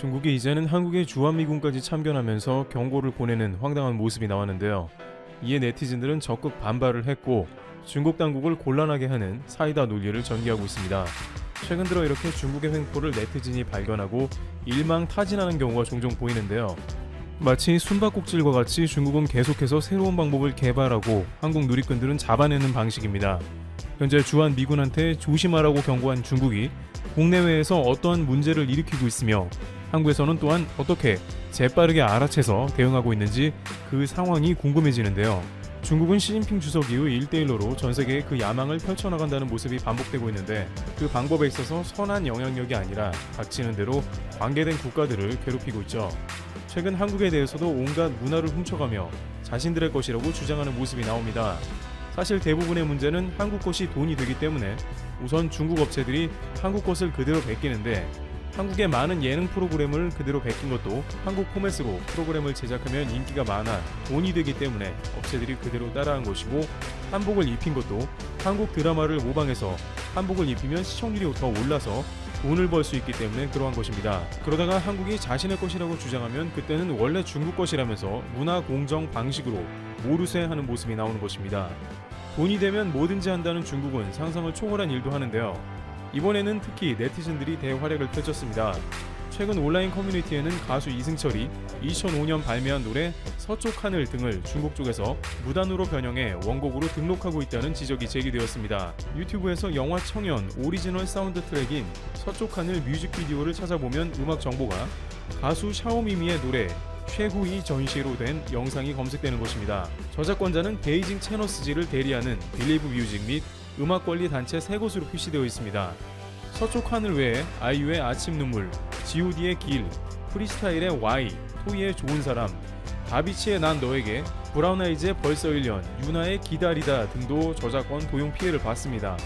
중국이 이제는 한국의 주한미군까지 참견하면서 경고를 보내는 황당한 모습이 나왔는데요. 이에 네티즌들은 적극 반발을 했고 중국 당국을 곤란하게 하는 사이다 논리를 전개하고 있습니다. 최근 들어 이렇게 중국의 횡포를 네티즌이 발견하고 일망타진하는 경우가 종종 보이는데요. 마치 숨바꼭질과 같이 중국은 계속해서 새로운 방법을 개발하고 한국 누리꾼들은 잡아내는 방식입니다. 현재 주한 미군한테 조심하라고 경고한 중국이 국내외에서 어떠한 문제를 일으키고 있으며 한국에서는 또한 어떻게 재빠르게 알아채서 대응하고 있는지 그 상황이 궁금해지는데요. 중국은 시진핑 주석 이후 1대1로로 전 세계에 그 야망을 펼쳐나간다는 모습이 반복되고 있는데 그 방법에 있어서 선한 영향력이 아니라 닥치는 대로 관계된 국가들을 괴롭히고 있죠. 최근 한국에 대해서도 온갖 문화를 훔쳐가며 자신들의 것이라고 주장하는 모습이 나옵니다. 사실 대부분의 문제는 한국 것이 돈이 되기 때문에 우선 중국 업체들이 한국 것을 그대로 베끼는데 한국의 많은 예능 프로그램을 그대로 베낀 것도 한국 포맷으로 프로그램을 제작하면 인기가 많아 돈이 되기 때문에 업체들이 그대로 따라한 것이고, 한복을 입힌 것도 한국 드라마를 모방해서 한복을 입히면 시청률이 더 올라서 돈을 벌 수 있기 때문에 그러한 것입니다. 그러다가 한국이 자신의 것이라고 주장하면 그때는 원래 중국 것이라면서 문화 공정 방식으로 모르쇠하는 모습이 나오는 것입니다. 돈이 되면 뭐든지 한다는 중국은 상상을 초월한 일도 하는데요. 이번에는 특히 네티즌들이 대활약을 펼쳤습니다. 최근 온라인 커뮤니티에는 가수 이승철이 2005년 발매한 노래 서쪽 하늘 등을 중국 쪽에서 무단으로 변형해 원곡으로 등록하고 있다는 지적이 제기되었습니다. 유튜브에서 영화 청연 오리지널 사운드 트랙인 서쪽 하늘 뮤직비디오를 찾아보면 음악 정보가 가수 샤오미미의 노래 최후의 전시로 된 영상이 검색되는 것입니다. 저작권자는 베이징 채너스지를 대리하는 빌리브 뮤직 및 음악권리 단체 세 곳으로 표시되어 있습니다. 서쪽 하늘 외에 아이유의 아침 눈물, G.O.D의 길, 프리스타일의 Y, 토이의 좋은 사람, 다비치의 난 너에게, 브라운 아이즈의 벌써 1년, 유나의 기다리다 등도 저작권 도용 피해를 봤습니다.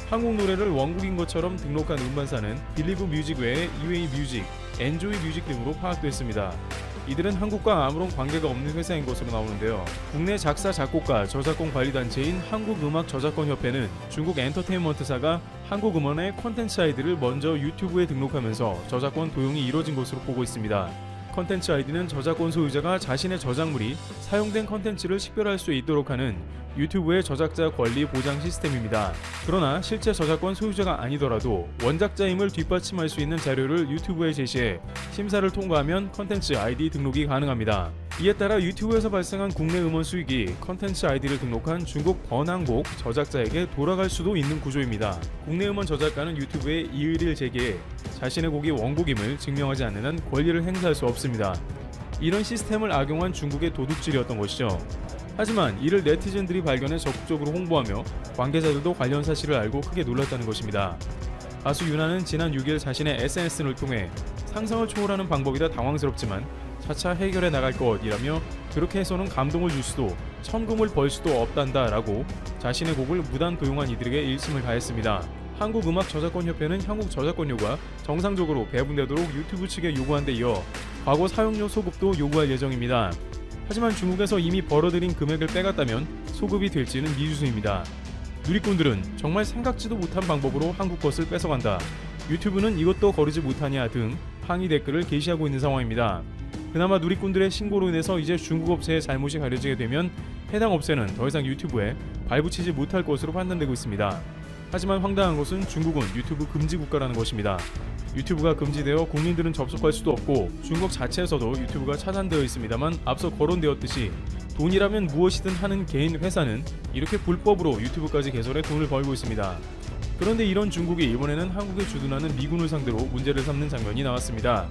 한국 노래를 원곡인 것처럼 등록한 음반사는 빌리브 뮤직 외에 UA 뮤직, 엔조이 뮤직 등으로 파악됐습니다. 이들은 한국과 아무런 관계가 없는 회사인 것으로 나오는데요. 국내 작사, 작곡가, 저작권 관리 단체인 한국음악저작권협회는 중국 엔터테인먼트사가 한국음원의 콘텐츠 아이디를 먼저 유튜브에 등록하면서 저작권 도용이 이뤄진 것으로 보고 있습니다. 콘텐츠 아이디는 저작권 소유자가 자신의 저작물이 사용된 콘텐츠를 식별할 수 있도록 하는 유튜브의 저작자 권리 보장 시스템입니다. 그러나 실제 저작권 소유자가 아니더라도 원작자임을 뒷받침할 수 있는 자료를 유튜브에 제시해 심사를 통과하면 콘텐츠 아이디 등록이 가능합니다. 이에 따라 유튜브에서 발생한 국내 음원 수익이 콘텐츠 아이디를 등록한 중국 번항곡 저작자에게 돌아갈 수도 있는 구조입니다. 국내 음원 저작가는 유튜브에 이의를 제기해 자신의 곡이 원곡임을 증명하지 않는 한 권리를 행사할 수 없습니다. 이런 시스템을 악용한 중국의 도둑질이었던 것이죠. 하지만 이를 네티즌들이 발견해 적극적으로 홍보하며 관계자들도 관련 사실을 알고 크게 놀랐다는 것입니다. 가수 유나는 지난 6일 자신의 SNS를 통해 상상을 초월하는 방법이라 당황스럽지만 차차 해결해 나갈 것이라며 그렇게 해서는 감동을 줄 수도 천금을 벌 수도 없단다 라고 자신의 곡을 무단 도용한 이들에게 일심을 다했습니다. 한국음악저작권협회는 향후 저작권료가 정상적으로 배분되도록 유튜브 측에 요구한 데 이어 과거 사용료 소급도 요구할 예정입니다. 하지만 중국에서 이미 벌어들인 금액을 빼갔다면 소급이 될지는 미지수입니다. 누리꾼들은 정말 생각지도 못한 방법으로 한국 것을 뺏어간다, 유튜브는 이것도 거르지 못하냐 등 항의 댓글을 게시하고 있는 상황입니다. 그나마 누리꾼들의 신고로 인해서 이제 중국 업체의 잘못이 가려지게 되면 해당 업체는 더 이상 유튜브에 발붙이지 못할 것으로 판단되고 있습니다. 하지만 황당한 것은 중국은 유튜브 금지 국가라는 것입니다. 유튜브가 금지되어 국민들은 접속할 수도 없고 중국 자체에서도 유튜브가 차단되어 있습니다만 앞서 거론되었듯이 돈이라면 무엇이든 하는 개인 회사는 이렇게 불법으로 유튜브까지 개설해 돈을 벌고 있습니다. 그런데 이런 중국이 이번에는 한국에 주둔하는 미군을 상대로 문제를 삼는 장면이 나왔습니다.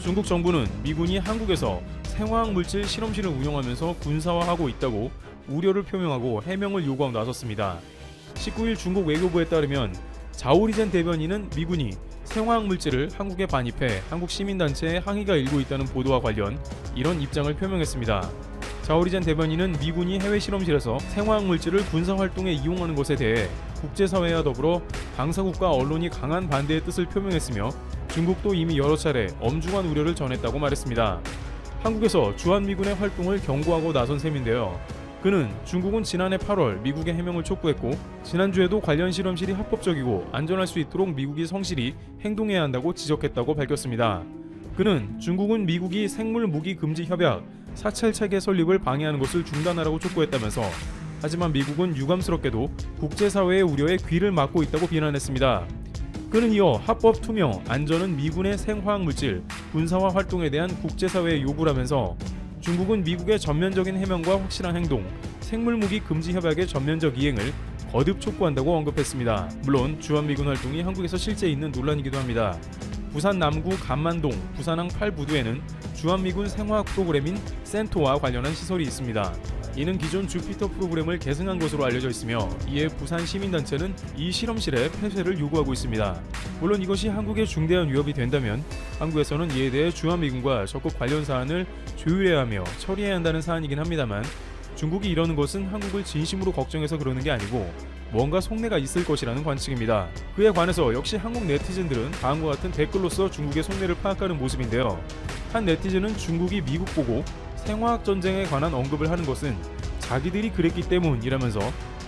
중국 정부는 미군이 한국에서 생화학 물질 실험실을 운영하면서 군사화하고 있다고 우려를 표명하고 해명을 요구하고 나섰습니다. 19일 중국 외교부에 따르면 자오리젠 대변인은 미군이 생화학 물질을 한국에 반입해 한국 시민단체에 항의가 일고 있다는 보도와 관련 이런 입장을 표명했습니다. 자오리젠 대변인은 미군이 해외 실험실에서 생화학 물질을 군사활동에 이용하는 것에 대해 국제사회와 더불어 당사국과 언론이 강한 반대의 뜻을 표명했으며 중국도 이미 여러 차례 엄중한 우려를 전했다고 말했습니다. 한국에서 주한미군의 활동을 경고하고 나선 셈인데요. 그는 중국은 지난해 8월 미국의 해명을 촉구했고 지난주에도 관련 실험실이 합법적이고 안전할 수 있도록 미국이 성실히 행동해야 한다고 지적했다고 밝혔습니다. 그는 중국은 미국이 생물 무기 금지 협약 사철 체계 설립을 방해하는 것을 중단하라고 촉구했다면서, 하지만 미국은 유감스럽게도 국제사회의 우려에 귀를 막고 있다고 비난했습니다. 그는 이어 합법 투명, 안전은 미군의 생화학 물질 군사화 활동에 대한 국제사회의 요구라면서 중국은 미국의 전면적인 해명과 확실한 행동, 생물무기 금지 협약의 전면적 이행을 거듭 촉구한다고 언급했습니다. 물론 주한미군 활동이 한국에서 실제 있는 논란이기도 합니다. 부산 남구 간만동 부산항 8부두에는 주한미군 생화학 프로그램인 센토와 관련한 시설이 있습니다. 이는 기존 주피터 프로그램을 계승한 것으로 알려져 있으며, 이에 부산 시민단체는 이 실험실의 폐쇄를 요구하고 있습니다. 물론 이것이 한국에 중대한 위협이 된다면 한국에서는 이에 대해 주한미군과 적극 관련 사안을 조율해야 하며 처리해야 한다는 사안이긴 합니다만, 중국이 이러는 것은 한국을 진심으로 걱정해서 그러는 게 아니고 뭔가 속내가 있을 것이라는 관측입니다. 그에 관해서 역시 한국 네티즌들은 다음과 같은 댓글로서 중국의 속내를 파악하는 모습인데요. 한 네티즌은 중국이 미국 보고 생화학 전쟁에 관한 언급을 하는 것은 자기들이 그랬기 때문이라면서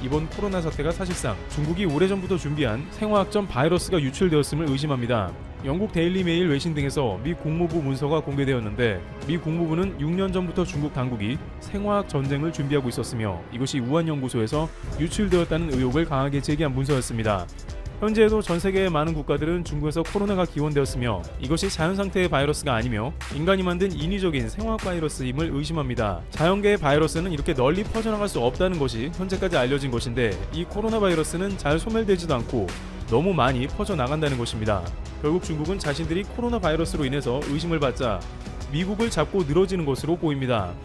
이번 코로나 사태가 사실상 중국이 오래전부터 준비한 생화학적 바이러스가 유출되었음을 의심합니다. 영국 데일리 메일 외신 등에서 미 국무부 문서가 공개되었는데, 미 국무부는 6년 전부터 중국 당국이 생화학 전쟁을 준비하고 있었으며 이것이 우한 연구소에서 유출되었다는 의혹을 강하게 제기한 문서였습니다. 현재에도 전 세계의 많은 국가들은 중국에서 코로나가 기원되었으며 이것이 자연상태의 바이러스가 아니며 인간이 만든 인위적인 생화학 바이러스임을 의심합니다. 자연계의 바이러스는 이렇게 널리 퍼져나갈 수 없다는 것이 현재까지 알려진 것인데, 이 코로나 바이러스는 잘 소멸되지도 않고 너무 많이 퍼져나간다는 것입니다. 결국 중국은 자신들이 코로나 바이러스로 인해서 의심을 받자 미국을 잡고 늘어지는 것으로 보입니다.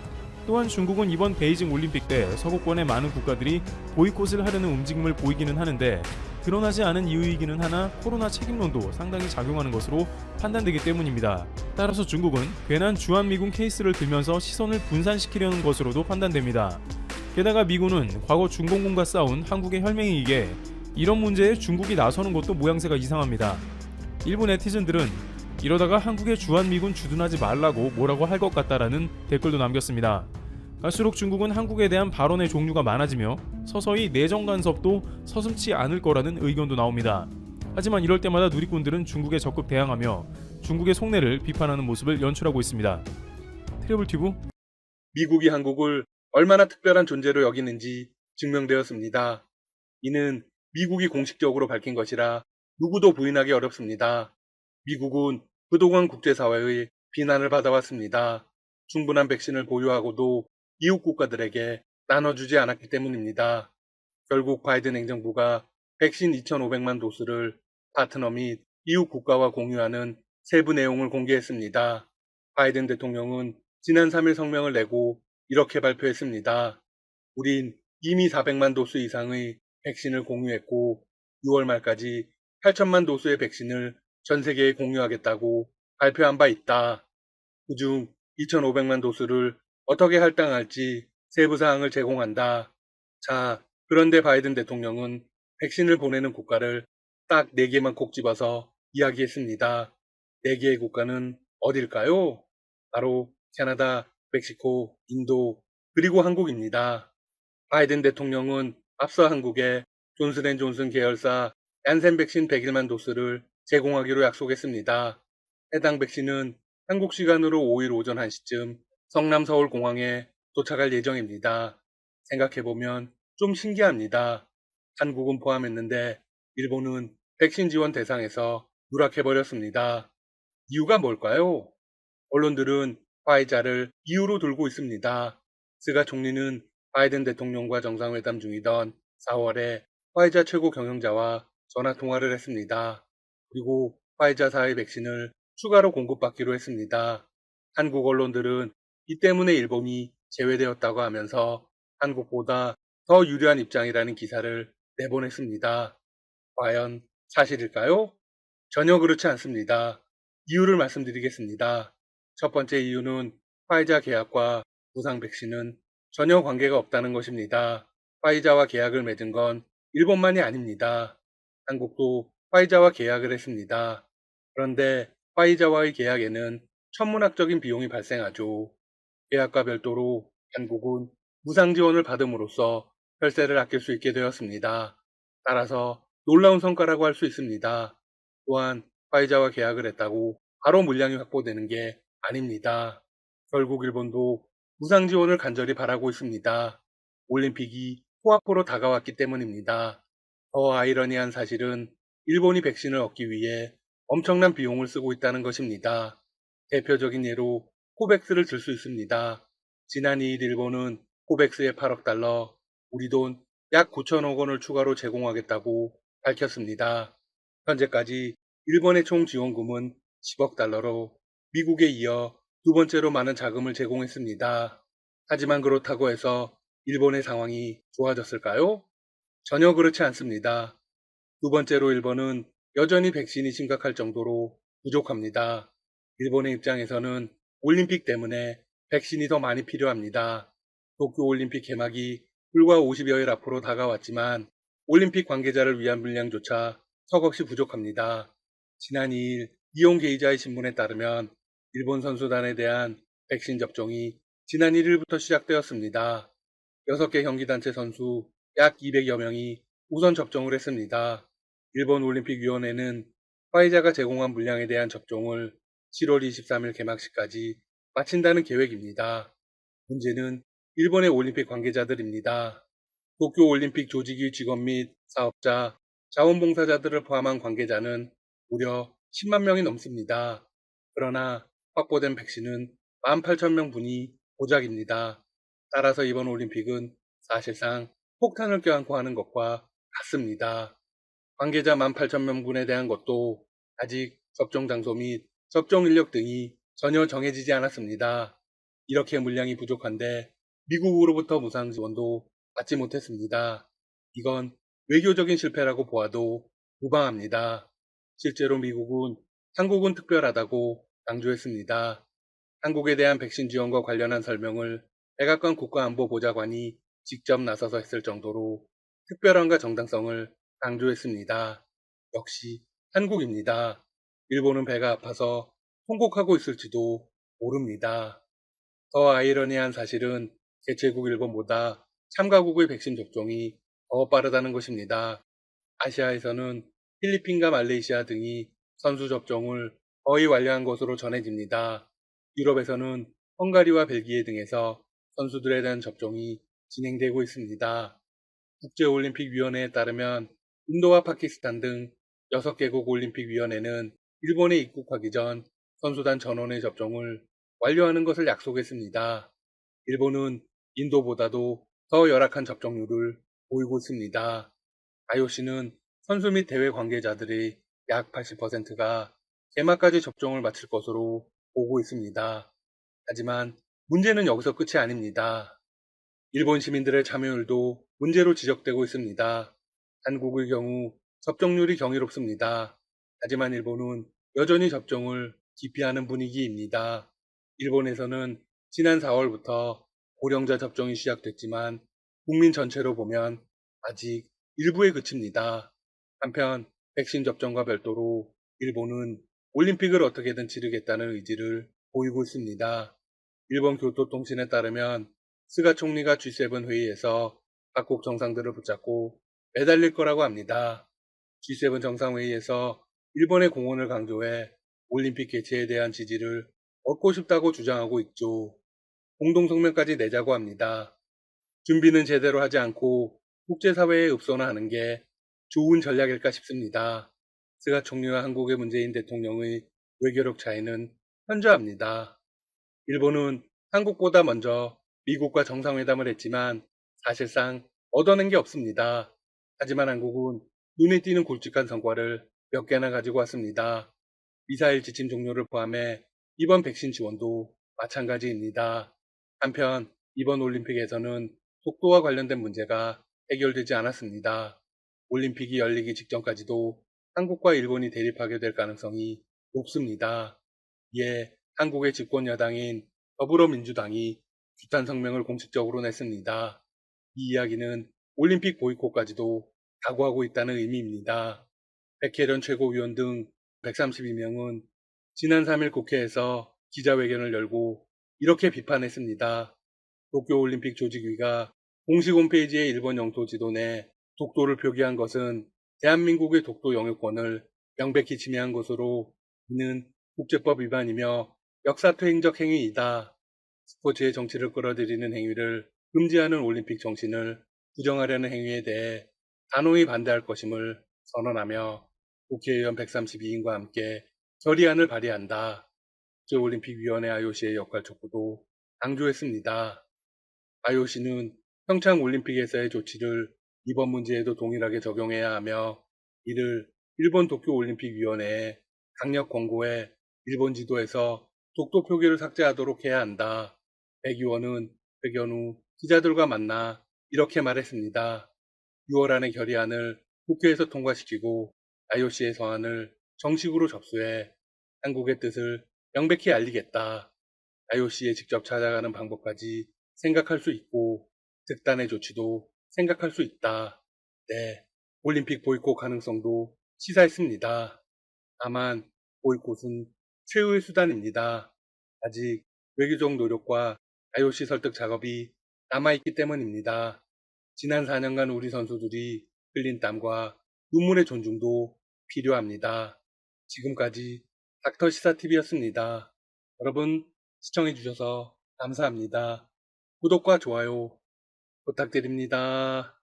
또한 중국은 이번 베이징 올림픽 때 서구권의 많은 국가들이 보이콧을 하려는 움직임을 보이기는 하는데, 드러나지 않은 이유이기는 하나 코로나 책임론도 상당히 작용하는 것으로 판단되기 때문입니다. 따라서 중국은 괜한 주한미군 케이스를 들면서 시선을 분산시키려는 것으로도 판단됩니다. 게다가 미군은 과거 중공군과 싸운 한국의 혈맹이기에 이런 문제에 중국이 나서는 것도 모양새가 이상합니다. 일부 네티즌들은 이러다가 한국의 주한미군 주둔하지 말라고 뭐라고 할 것 같다라는 댓글도 남겼습니다. 갈수록 중국은 한국에 대한 발언의 종류가 많아지며 서서히 내정 간섭도 서슴지 않을 거라는 의견도 나옵니다. 하지만 이럴 때마다 누리꾼들은 중국에 적극 대항하며 중국의 속내를 비판하는 모습을 연출하고 있습니다. 트래블튜브. 미국이 한국을 얼마나 특별한 존재로 여기는지 증명되었습니다. 이는 미국이 공식적으로 밝힌 것이라 누구도 부인하기 어렵습니다. 미국은 그동안 국제사회의 비난을 받아왔습니다. 충분한 백신을 보유하고도 이웃 국가들에게 나눠주지 않았기 때문입니다. 결국 바이든 행정부가 백신 2,500만 도스를 파트너 및 이웃 국가와 공유하는 세부 내용을 공개했습니다. 바이든 대통령은 지난 3일 성명을 내고 이렇게 발표했습니다. 우린 이미 400만 도스 이상의 백신을 공유했고 6월 말까지 8천만 도스의 백신을 전 세계에 공유하겠다고 발표한 바 있다. 그중 2,500만 도스를 어떻게 할당할지 세부 사항을 제공한다. 자, 그런데 바이든 대통령은 백신을 보내는 국가를 딱 4개만 콕 집어서 이야기했습니다. 4개의 국가는 어딜까요? 바로 캐나다, 멕시코, 인도, 그리고 한국입니다. 바이든 대통령은 앞서 한국에 존슨앤존슨 계열사 얀센 백신 101만 도스를 제공하기로 약속했습니다. 해당 백신은 한국 시간으로 5일 오전 1시쯤 성남 서울공항에 도착할 예정입니다. 생각해보면 좀 신기합니다. 한국은 포함했는데 일본은 백신 지원 대상에서 누락해버렸습니다. 이유가 뭘까요? 언론들은 화이자를 이유로 들고 있습니다. 스가 총리는 바이든 대통령과 정상회담 중이던 4월에 화이자 최고 경영자와 전화 통화를 했습니다. 그리고 화이자사의 백신을 추가로 공급받기로 했습니다. 한국 언론들은 이 때문에 일본이 제외되었다고 하면서 한국보다 더 유리한 입장이라는 기사를 내보냈습니다. 과연 사실일까요? 전혀 그렇지 않습니다. 이유를 말씀드리겠습니다. 첫 번째 이유는 화이자 계약과 부상 백신은 전혀 관계가 없다는 것입니다. 화이자와 계약을 맺은 건 일본만이 아닙니다. 한국도 화이자와 계약을 했습니다. 그런데 화이자와의 계약에는 천문학적인 비용이 발생하죠. 계약과 별도로 한국은 무상 지원을 받음으로써 혈세를 아낄 수 있게 되었습니다. 따라서 놀라운 성과라고 할 수 있습니다. 또한 화이자와 계약을 했다고 바로 물량이 확보되는 게 아닙니다. 결국 일본도 무상 지원을 간절히 바라고 있습니다. 올림픽이 코앞으로 다가왔기 때문입니다. 더 아이러니한 사실은 일본이 백신을 얻기 위해 엄청난 비용을 쓰고 있다는 것입니다. 대표적인 예로 코백스를 들 수 있습니다. 지난 2일 일본은 코백스에 8억 달러, 우리 돈 약 9천억 원을 추가로 제공하겠다고 밝혔습니다. 현재까지 일본의 총 지원금은 10억 달러로 미국에 이어 두 번째로 많은 자금을 제공했습니다. 하지만 그렇다고 해서 일본의 상황이 좋아졌을까요? 전혀 그렇지 않습니다. 두 번째로 일본은 여전히 백신이 심각할 정도로 부족합니다. 일본의 입장에서는 올림픽 때문에 백신이 더 많이 필요합니다. 도쿄올림픽 개막이 불과 50여일 앞으로 다가왔지만 올림픽 관계자를 위한 물량조차 턱없이 부족합니다. 지난 2일 이용 게이자의 신문에 따르면 일본 선수단에 대한 백신 접종이 지난 1일부터 시작되었습니다. 6개 경기단체 선수 약 200여 명이 우선 접종을 했습니다. 일본 올림픽위원회는 화이자가 제공한 물량에 대한 접종을 7월 23일 개막식까지 마친다는 계획입니다. 문제는 일본의 올림픽 관계자들입니다. 도쿄올림픽 조직위 직원 및 사업자, 자원봉사자들을 포함한 관계자는 무려 10만 명이 넘습니다. 그러나 확보된 백신은 18,000명분이 고작입니다. 따라서 이번 올림픽은 사실상 폭탄을 껴안고 하는 것과 같습니다. 관계자 18,000명분에 대한 것도 아직 접종 장소 및 접종 인력 등이 전혀 정해지지 않았습니다. 이렇게 물량이 부족한데 미국으로부터 무상 지원도 받지 못했습니다. 이건 외교적인 실패라고 보아도 무방합니다. 실제로 미국은 한국은 특별하다고 강조했습니다. 한국에 대한 백신 지원과 관련한 설명을 백악관 국가안보보좌관이 직접 나서서 했을 정도로 특별함과 정당성을 강조했습니다. 역시 한국입니다. 일본은 배가 아파서 통곡하고 있을지도 모릅니다. 더 아이러니한 사실은 개최국 일본보다 참가국의 백신 접종이 더 빠르다는 것입니다. 아시아에서는 필리핀과 말레이시아 등이 선수 접종을 거의 완료한 것으로 전해집니다. 유럽에서는 헝가리와 벨기에 등에서 선수들에 대한 접종이 진행되고 있습니다. 국제올림픽위원회에 따르면 인도와 파키스탄 등 6개국 올림픽위원회는 일본에 입국하기 전 선수단 전원의 접종을 완료하는 것을 약속했습니다. 일본은 인도보다도 더 열악한 접종률을 보이고 있습니다. IOC는 선수 및 대회 관계자들의 약 80%가 개막까지 접종을 마칠 것으로 보고 있습니다. 하지만 문제는 여기서 끝이 아닙니다. 일본 시민들의 참여율도 문제로 지적되고 있습니다. 한국의 경우 접종률이 경이롭습니다. 하지만 일본은 여전히 접종을 기피하는 분위기입니다. 일본에서는 지난 4월부터 고령자 접종이 시작됐지만 국민 전체로 보면 아직 일부에 그칩니다. 한편 백신 접종과 별도로 일본은 올림픽을 어떻게든 치르겠다는 의지를 보이고 있습니다. 일본 교토통신에 따르면 스가 총리가 G7 회의에서 각국 정상들을 붙잡고 매달릴 거라고 합니다. G7 정상회의에서 일본의 공헌을 강조해 올림픽 개최에 대한 지지를 얻고 싶다고 주장하고 있죠. 공동성명까지 내자고 합니다. 준비는 제대로 하지 않고 국제사회에 읍소나하는 게 좋은 전략일까 싶습니다. 스가 총리와 한국의 문재인 대통령의 외교력 차이는 현저합니다. 일본은 한국보다 먼저 미국과 정상회담을 했지만 사실상 얻어낸 게 없습니다. 하지만 한국은 눈에 띄는 굵직한 성과를 몇 개나 가지고 왔습니다. 미사일 지침 종료를 포함해 이번 백신 지원도 마찬가지입니다. 한편 이번 올림픽에서는 속도와 관련된 문제가 해결되지 않았습니다. 올림픽이 열리기 직전까지도 한국과 일본이 대립하게 될 가능성이 높습니다. 이에 한국의 집권 여당인 더불어민주당이 규탄 성명을 공식적으로 냈습니다. 이 이야기는 올림픽 보이콧까지도 각오하고 있다는 의미입니다. 백혜련 최고위원 등 132명은 지난 3일 국회에서 기자회견을 열고 이렇게 비판했습니다. 도쿄올림픽 조직위가 공식 홈페이지의 일본 영토 지도 내 독도를 표기한 것은 대한민국의 독도 영유권을 명백히 침해한 것으로 이는 국제법 위반이며 역사퇴행적 행위이다. 스포츠의 정치를 끌어들이는 행위를 금지하는 올림픽 정신을 부정하려는 행위에 대해 단호히 반대할 것임을 선언하며 국회의원 132인과 함께 결의안을 발의한다. 국제올림픽위원회 IOC의 역할 촉구도 강조했습니다. IOC는 평창 올림픽에서의 조치를 이번 문제에도 동일하게 적용해야 하며 이를 일본 도쿄올림픽위원회에 강력 권고해 일본 지도에서 독도 표기를 삭제하도록 해야 한다. 백 의원은 회견 후 기자들과 만나 이렇게 말했습니다. 6월 안에 결의안을 국회에서 통과시키고 IOC의 서한을 정식으로 접수해 한국의 뜻을 명백히 알리겠다. IOC에 직접 찾아가는 방법까지 생각할 수 있고 특단의 조치도 생각할 수 있다. 네, 올림픽 보이콧 가능성도 시사했습니다. 다만 보이콧은 최후의 수단입니다. 아직 외교적 노력과 IOC 설득 작업이 남아있기 때문입니다. 지난 4년간 우리 선수들이 흘린 땀과 눈물의 존중도 필요합니다. 지금까지 닥터시사TV였습니다. 여러분 시청해주셔서 감사합니다. 구독과 좋아요 부탁드립니다.